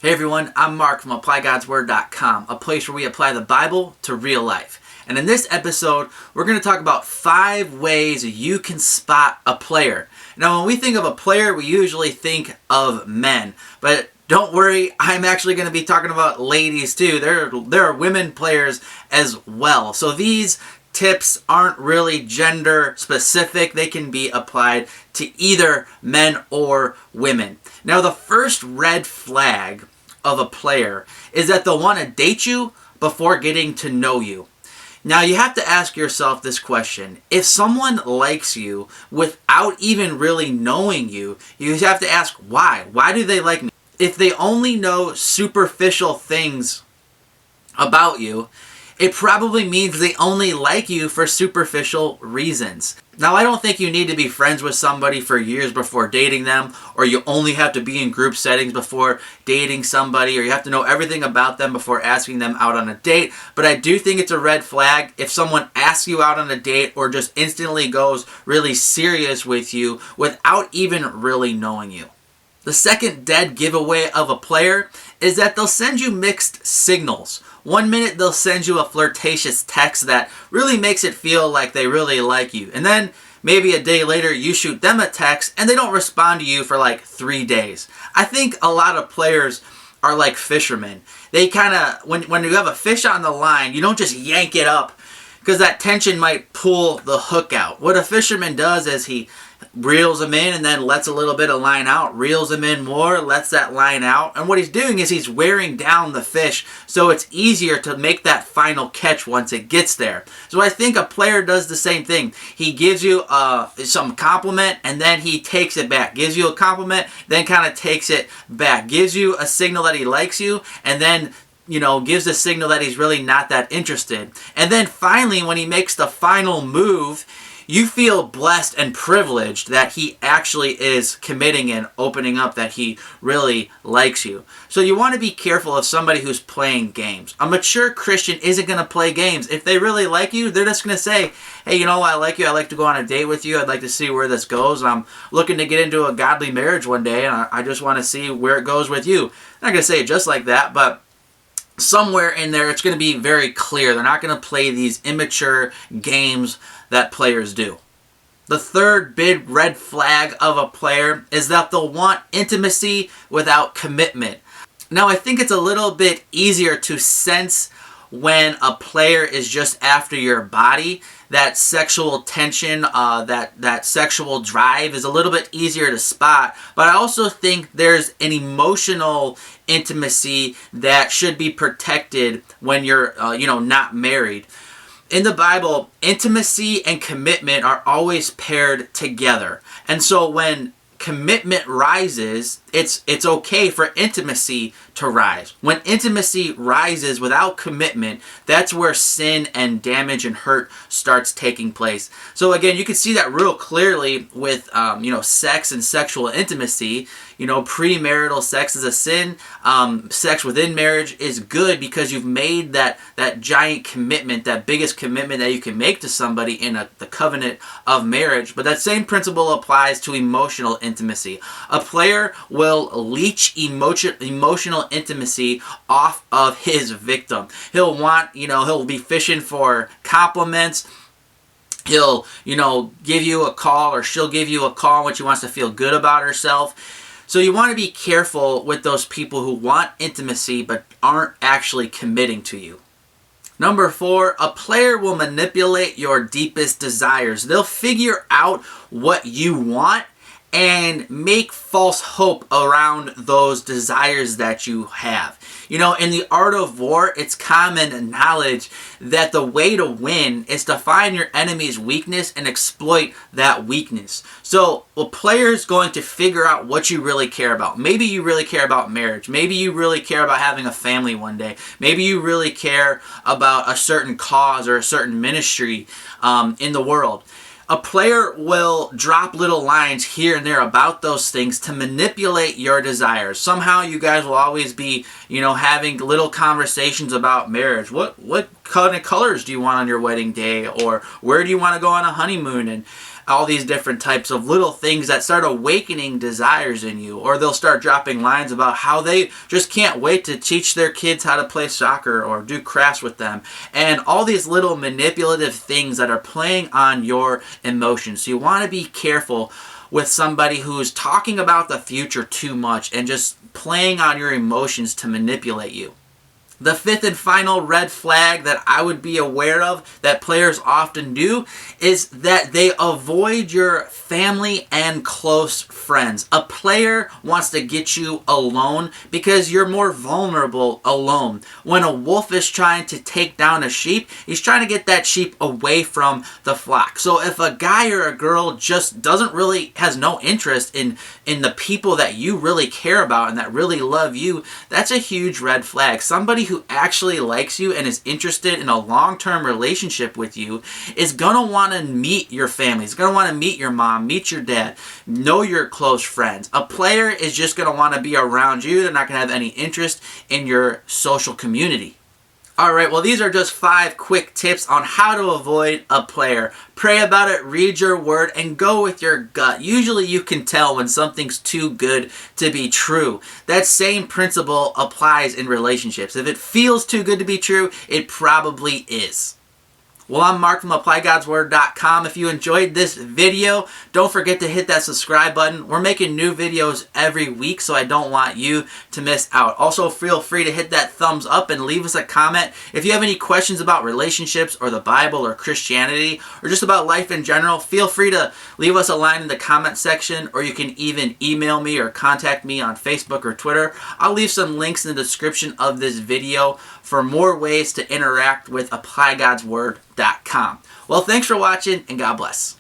Hey everyone, I'm Mark from ApplyGodsWord.com, a place where we apply the Bible to real life. And in this episode, we're going to talk about 5 ways you can spot a player. Now, when we think of a player, we usually think of men. But don't worry, I'm actually going to be talking about ladies too. There are women players as well. So these tips aren't really gender specific. They can be applied to either men or women. Now, the first red flag of a player is that they'll want to date you before getting to know you. Now, you have to ask yourself this question. If someone likes you without even really knowing you, you have to ask why. Why do they like me? If they only know superficial things about you, it probably means they only like you for superficial reasons. Now, I don't think you need to be friends with somebody for years before dating them, or you only have to be in group settings before dating somebody, or you have to know everything about them before asking them out on a date. But I do think it's a red flag if someone asks you out on a date or just instantly goes really serious with you without even really knowing you. The second dead giveaway of a player is that they'll send you mixed signals. One minute they'll send you a flirtatious text that really makes it feel like they really like you. And then maybe a day later you shoot them a text and they don't respond to you for like 3 days. I think a lot of players are like fishermen. They kind of, when you have a fish on the line, you don't just yank it up because that tension might pull the hook out. What a fisherman does is he reels them in and then lets a little bit of line out, reels them in more, lets that line out. And what he's doing is he's wearing down the fish so it's easier to make that final catch once it gets there. So I think a player does the same thing. He gives you some compliment and then he takes it back. Gives you a compliment, then kind of takes it back. Gives you a signal that he likes you and then gives a signal that he's really not that interested. And then finally, when he makes the final move, you feel blessed and privileged that he actually is committing and opening up that he really likes you. So you want to be careful of somebody who's playing games. A mature Christian isn't going to play games. If they really like you, they're just going to say, hey, I like you. I'd like to go on a date with you. I'd like to see where this goes. I'm looking to get into a godly marriage one day, and I just want to see where it goes with you. They're not going to say it just like that, but somewhere in there, it's going to be very clear. They're not going to play these immature games that players do. The third big red flag of a player is that they'll want intimacy without commitment. Now, I think it's a little bit easier to sense when a player is just after your body. That sexual tension, that sexual drive is a little bit easier to spot. But I also think there's an emotional intimacy that should be protected when you're, not married. In the Bible, intimacy and commitment are always paired together. And so when commitment rises, it's okay for intimacy to rise. When intimacy rises without commitment, that's where sin and damage and hurt starts taking place. So again, you can see that real clearly with sex and sexual intimacy. Premarital sex is a sin. Sex within marriage is good because you've made that giant commitment, that biggest commitment that you can make to somebody in the covenant of marriage. But that same principle applies to emotional intimacy. A player will leech emotional intimacy off of his victim. He'll be fishing for compliments. He'll, give you a call, or she'll give you a call when she wants to feel good about herself. So you want to be careful with those people who want intimacy but aren't actually committing to you. Number 4, a player will manipulate your deepest desires. They'll figure out what you want and make false hope around those desires that you have. In the art of war, it's common knowledge that the way to win is to find your enemy's weakness and exploit that weakness. So a player is going to figure out what you really care about. Maybe you really care about marriage. Maybe you really care about having a family one day. Maybe you really care about a certain cause or a certain ministry in the world. A player will drop little lines here and there about those things to manipulate your desires. Somehow you guys will always be, having little conversations about marriage. What kind of colors do you want on your wedding day? Or where do you want to go on a honeymoon? And all these different types of little things that start awakening desires in you. Or they'll start dropping lines about how they just can't wait to teach their kids how to play soccer or do crafts with them. And all these little manipulative things that are playing on your emotions. So you want to be careful with somebody who's talking about the future too much and just playing on your emotions to manipulate you. The fifth and final red flag that I would be aware of that players often do is that they avoid your family and close friends. A player wants to get you alone because you're more vulnerable alone. When a wolf is trying to take down a sheep, he's trying to get that sheep away from the flock. So if a guy or a girl just has no interest in the people that you really care about and that really love you, that's a huge red flag. Somebody who actually likes you and is interested in a long-term relationship with you is going to want to meet your family. Is going to want to meet your mom, meet your dad, know your close friends. A player is just going to want to be around you. They're not going to have any interest in your social community. Alright, well these are just 5 quick tips on how to avoid a player. Pray about it, read your word, and go with your gut. Usually you can tell when something's too good to be true. That same principle applies in relationships. If it feels too good to be true, it probably is. Well, I'm Mark from ApplyGodsWord.com. If you enjoyed this video, don't forget to hit that subscribe button. We're making new videos every week, so I don't want you to miss out. Also, feel free to hit that thumbs up and leave us a comment. If you have any questions about relationships or the Bible or Christianity or just about life in general, feel free to leave us a line in the comment section, or you can even email me or contact me on Facebook or Twitter. I'll leave some links in the description of this video for more ways to interact with ApplyGodsWord.com. Well, thanks for watching, and God bless.